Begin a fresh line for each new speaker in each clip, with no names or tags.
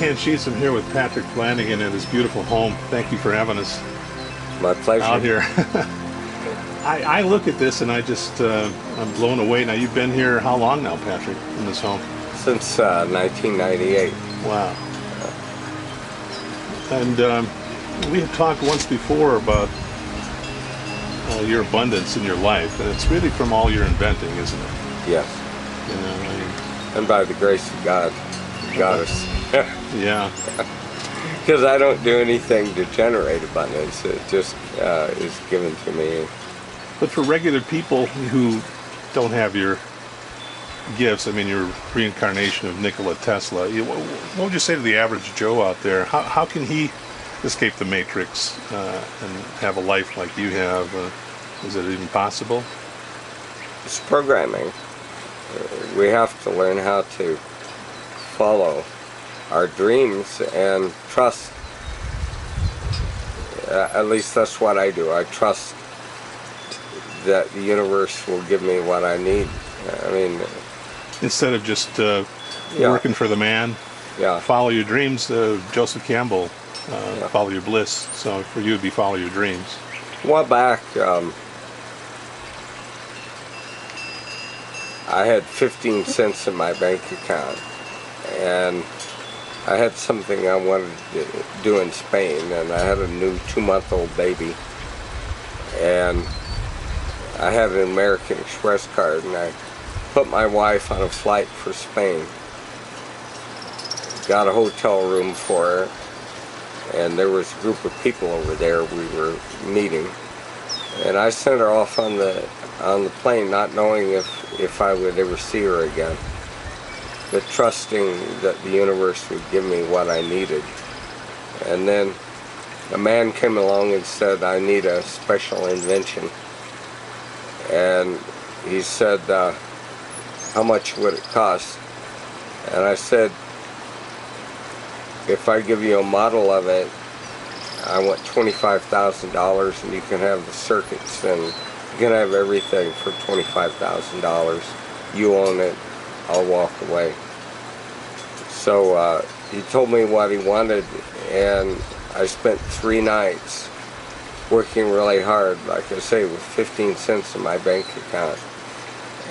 Backhand Sheets. I'm here with Patrick Flanagan at his beautiful home. Thank you for having us
My pleasure.
out here. I look at this and I just, I'm blown away. Now, you've been here how long now, Patrick, in this home?
Since 1998.
Wow. And we had talked once before about your abundance in your life, and it's really from all your inventing, isn't it?
Yes.
You know,
And by the grace of God, got us.
yeah.
Because I don't do anything to generate abundance. It just is given to me.
But for regular people who don't have your gifts, I mean, your reincarnation of Nikola Tesla, what would you say to the average Joe out there? How can he escape the matrix and have a life like you have? Is it even possible?
It's programming. We have to learn how to follow our dreams and trust. At least that's what I do. I trust that the universe will give me what I need. I mean,
instead of just
yeah.
working for the man,
Yeah.
follow your dreams. Joseph Campbell, follow your bliss. So for you, it'd be follow your dreams.
A while back, I had 15 cents in my bank account, and I had something I wanted to do in Spain, and I had a new 2-month-old baby, and I had an American Express card, and I put my wife on a flight for Spain, got a hotel room for her, and there was a group of people over there we were meeting, and I sent her off on the plane, not knowing if I would ever see her again, but trusting that the universe would give me what I needed. And then a man came along and said, I need a special invention. And he said, how much would it cost? And I said, if I give you a model of it, I want $25,000, and you can have the circuits, and you can have everything for $25,000. You own it, I'll walk away. So he told me what he wanted, and I spent 3 nights working really hard, like I say, with 15 cents in my bank account.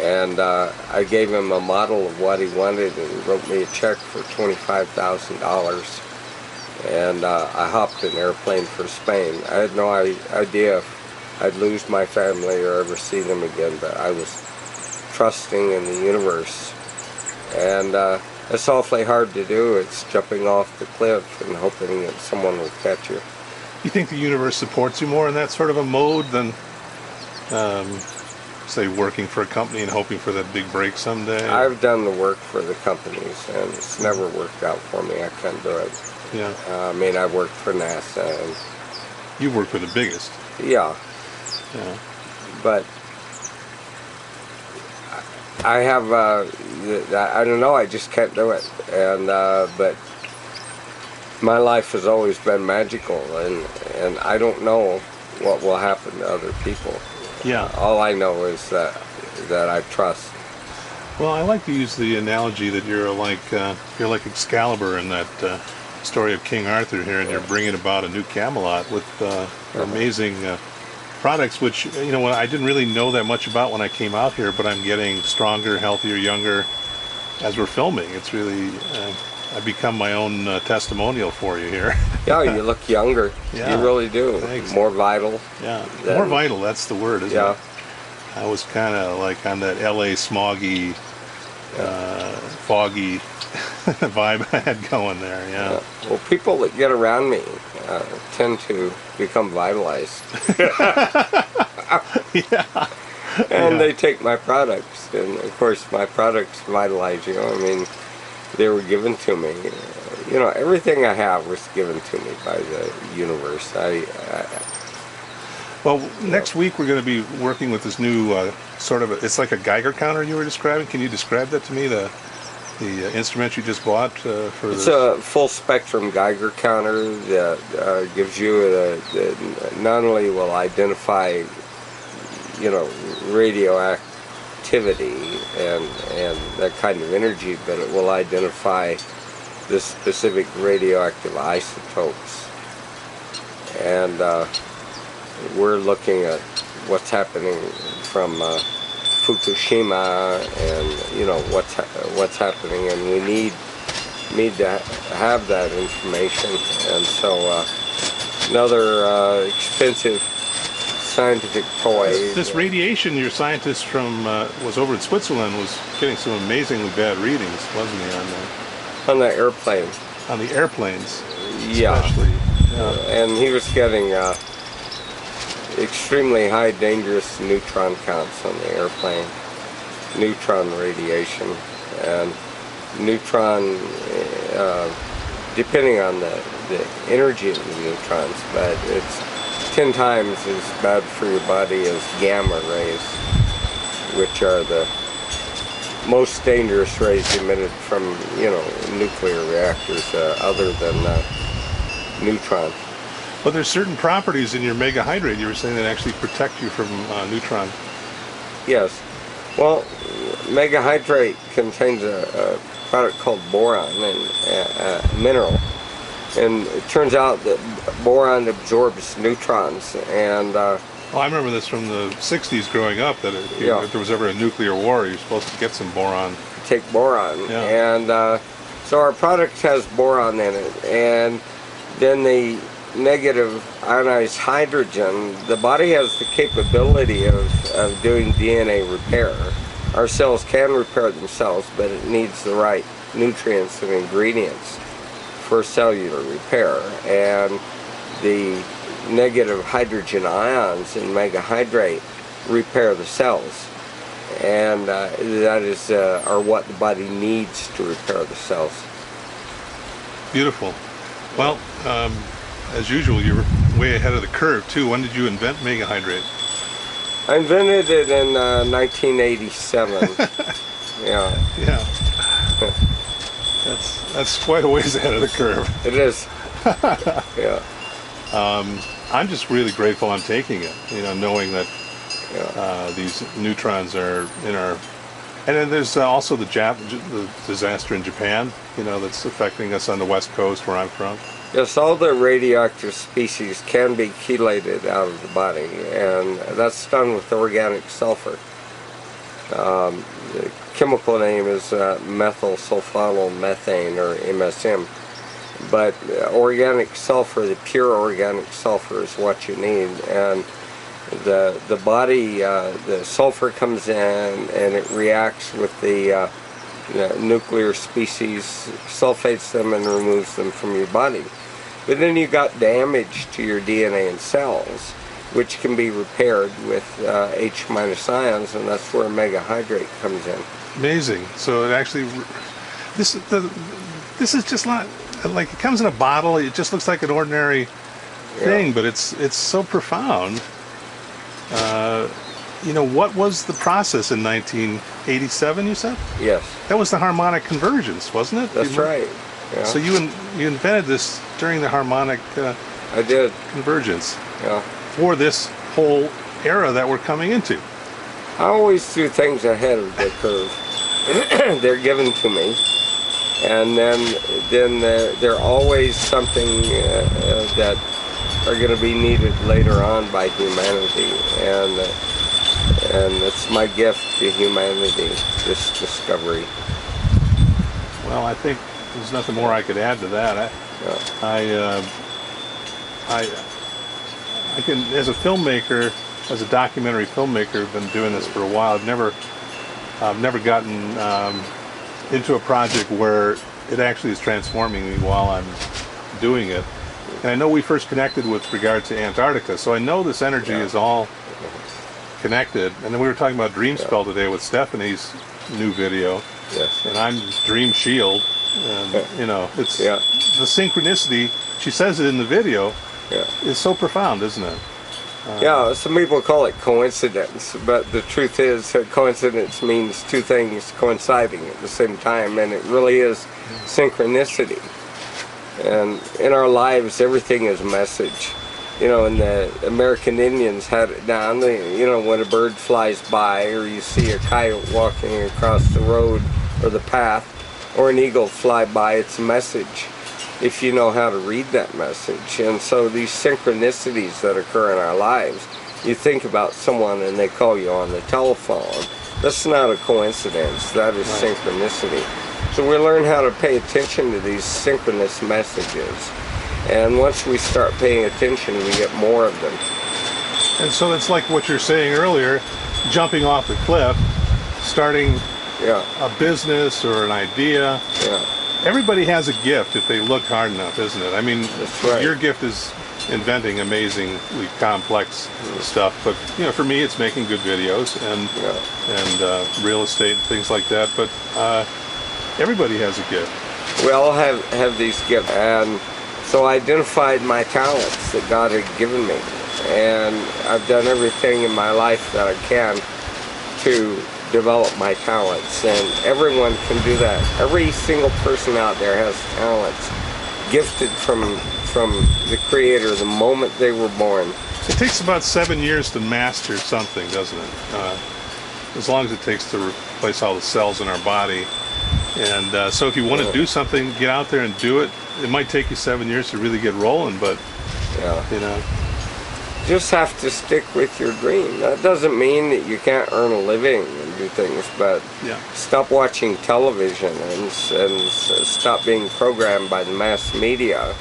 And I gave him a model of what he wanted, and he wrote me a check for $25,000. And I hopped an airplane for Spain. I had no idea if I'd lose my family or ever see them again, but I was trusting in the universe. And it's awfully hard to do. It's jumping off the cliff and hoping that someone will catch you.
You think the universe supports you more in that sort of a mode than, say, working for a company and hoping for that big break someday?
I've done the work for the companies, and it's never worked out for me. I can't do it.
Yeah.
I mean, I worked for NASA. And
you work for the biggest.
yeah.
Yeah.
But I have, I don't know, I just can't do it. And but my life has always been magical, and I don't know what will happen to other people.
Yeah.
All I know is that I trust.
Well, I like to use the analogy that you're like Excalibur in that story of King Arthur here, and you're bringing about a new Camelot with amazing products, which, you know, I didn't really know that much about when I came out here, but I'm getting stronger, healthier, younger as we're filming. It's really, I've become my own testimonial for you here.
Yeah, you look younger.
Yeah.
You really do.
Thanks.
More vital.
Yeah, more vital, that's the word, isn't
Yeah.
it? I was kind of like on that LA smoggy, foggy vibe I had going there, yeah.
Well, people that get around me tend to become vitalized.
Yeah.
And they take my products, and of course my products vitalize you. I mean, they were given to me. You know, everything I have was given to me by the universe.
Well, next week we're going to be working with this new sort of, it's like a Geiger counter you were describing. Can you describe that to me, the instrument you just bought for
It's
this?
a full spectrum Geiger counter that gives you not only will identify, you know, radioactivity and that kind of energy, but it will identify the specific radioactive isotopes. And we're looking at what's happening from Fukushima, and you know what's happening, and we need to have that information. And so another expensive scientific toy.
This radiation, your scientist from was over in Switzerland, was getting some amazingly bad readings, wasn't he,
on the airplane?
On the airplanes,
yeah.
Especially.
And he was getting extremely high dangerous neutron counts on the airplane, neutron radiation, and neutron, depending on the energy of the neutrons, but it's 10 times as bad for your body as gamma rays, which are the most dangerous rays emitted from, you know, nuclear reactors, other than neutron.
But there's certain properties in your megahydrate, you were saying, that actually protect you from neutron.
Yes. Well, megahydrate contains a product called boron, and a mineral. And it turns out that boron absorbs neutrons, and
well, I remember this from the 60s growing up, that if there was ever a nuclear war, you're supposed to get some boron.
Take boron.
Yeah.
And so our product has boron in it, and then the negative ionized hydrogen, the body has the capability of doing DNA repair. Our cells can repair themselves, but it needs the right nutrients and ingredients for cellular repair. And the negative hydrogen ions in megahydrate repair the cells, and that is are what the body needs to repair the cells.
Beautiful. Well, as usual, you're way ahead of the curve too. When did you invent megahydrate?
I invented it in 1987. Yeah.
Yeah. That's quite a ways ahead of the curve.
It is. Yeah.
I'm just really grateful I'm taking it. You know, knowing that these neutrons are in our. And then there's also the disaster in Japan. You know, that's affecting us on the west coast where I'm from.
Yes, all the radioactive species can be chelated out of the body, and that's done with organic sulfur. The chemical name is methyl sulfonylmethane, or MSM. But organic sulfur, the pure organic sulfur, is what you need. And the body, the sulfur comes in and it reacts with the nuclear species, sulfates them and removes them from your body. But then you got damage to your DNA and cells, which can be repaired with H- ions, and that's where megahydrate comes in.
Amazing. So it actually, this is just not like, it comes in a bottle. It just looks like an ordinary thing, but it's so profound. You know, what was the process in 1987? You said?
Yes.
That was the harmonic convergence, wasn't it?
That's right. Yeah.
So you invented this during the harmonic
I did.
Convergence.
Yeah.
For this whole era that we're coming into.
I always do things ahead of the curve. They're given to me, and then they're always something that are going to be needed later on by humanity, and it's my gift to humanity, this discovery.
Well, I think there's nothing more I could add to that. I can, as a filmmaker, as a documentary filmmaker, I've been doing this for a while. I've never gotten into a project where it actually is transforming me while I'm doing it. And I know we first connected with regard to Antarctica, so I know this energy is all connected. And then we were talking about Dream Spell today with Stephanie's new video.
Yes.
And I'm Dream Shield. And, you know, it's the synchronicity, she says it in the video, is so profound, isn't it?
Yeah, some people call it coincidence, but the truth is that coincidence means two things coinciding at the same time, and it really is synchronicity. And in our lives, everything is a message. You know, and the American Indians had it down. You know, when a bird flies by, or you see a coyote walking across the road or the path, or an eagle fly by, it's a message if you know how to read that message. And so these synchronicities that occur in our lives, you think about someone and they call you on the telephone. That's not a coincidence, that is synchronicity. So we learn how to pay attention to these synchronous messages. And once we start paying attention, we get more of them.
And so it's like what you're saying earlier, jumping off the cliff, starting a business or an idea. Everybody has a gift if they look hard enough, isn't it? I mean,
that's right.
Your gift is inventing amazingly complex stuff, but for me, it's making good videos and real estate and things like that. But everybody has a gift.
We all have these gifts, and so I identified my talents that God had given me, and I've done everything in my life that I can to develop my talents, and everyone can do that. Every single person out there has talents gifted from the Creator the moment they were born.
It takes about 7 years to master something, doesn't it? As long as it takes to replace all the cells in our body. And so if you want to do something, get out there and do it. It might take you 7 years to really get rolling, but
just have to stick with your dream. That doesn't mean that you can't earn a living and do things, but stop watching television and stop being programmed by the mass media.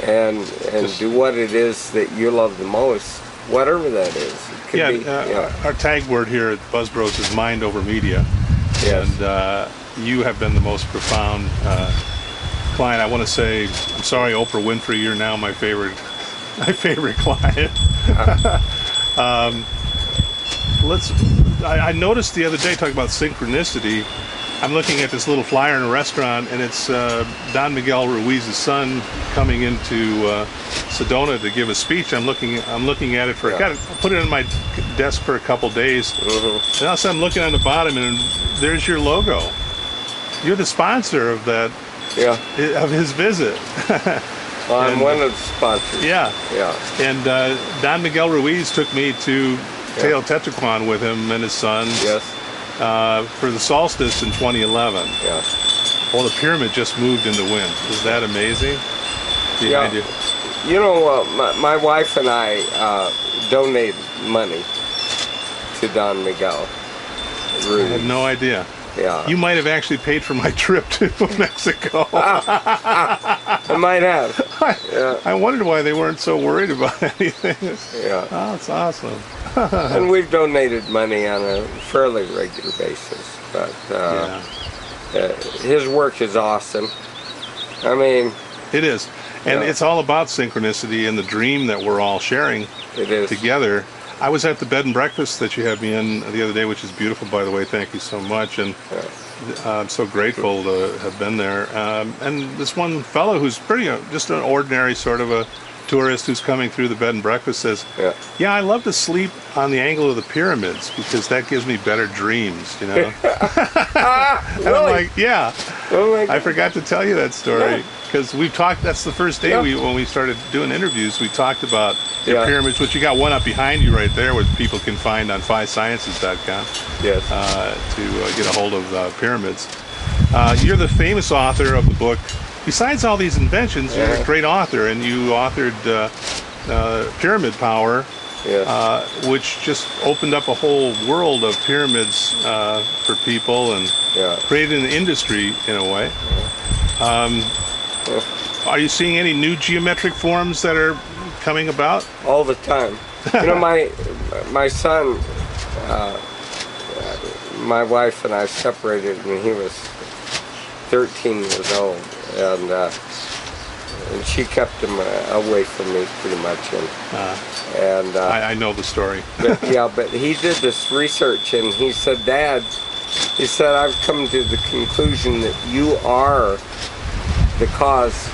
And do what it is that you love the most, whatever that is. It could be,
our tag word here at Buzz Bros is mind over media. And you have been the most profound client. I want to say, I'm sorry, Oprah Winfrey, you're now my favorite client. I noticed the other day, talking about synchronicity, I'm looking at this little flyer in a restaurant, and it's Don Miguel Ruiz's son coming into Sedona to give a speech. I'm looking at it I put it on my desk for a couple days. And all of a sudden I'm looking on the bottom, and there's your logo. You're the sponsor of that, of his visit.
Well, I'm one of the sponsors.
And Don Miguel Ruiz took me to Teotihuacan with him and his son. For the solstice in 2011. Well, the pyramid just moved in the wind. Is that amazing? Behind you.
You know, my wife and I donated money to Don Miguel Ruiz.
I had no idea. You might have actually paid for my trip to Mexico.
I might have.
I wondered why they weren't so worried about anything. Oh, it's awesome.
And we've donated money on a fairly regular basis. But his work is awesome. I mean,
it is. And it's all about synchronicity and the dream that we're all sharing together. I was at the bed and breakfast that you had me in the other day, which is beautiful, by the way. Thank you so much. And I'm so grateful to have been there. And this one fellow who's pretty just an ordinary sort of a tourist who's coming through the bed and breakfast says, I love to sleep on the angle of the pyramids because that gives me better dreams, And
Really?
I'm like,
Oh my God.
I forgot to tell you that story. Because we've talked, that's the first day when we started doing interviews, we talked about your pyramids, which you got one up behind you right there, which people can find on PhiSciences.com to get a hold of pyramids. You're the famous author of the book. Besides all these inventions, you're a great author, and you authored Pyramid Power, which just opened up a whole world of pyramids for people and created an industry in a way. Are you seeing any new geometric forms that are coming about?
All the time. My son, my wife and I separated when he was 13 years old, and she kept him away from me pretty much. And
I know the story.
but he did this research, and he said, Dad, he said, I've come to the conclusion that you are the cause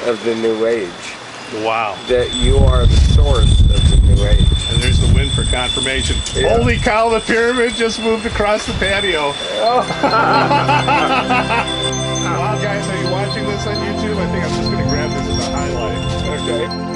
of the New Age.
Wow.
That you are the source of the New Age.
And there's the win for confirmation. Holy cow, the pyramid just moved across the patio. Wow, guys, are you watching this on YouTube? I think I'm just going to grab this as a highlight.
Okay.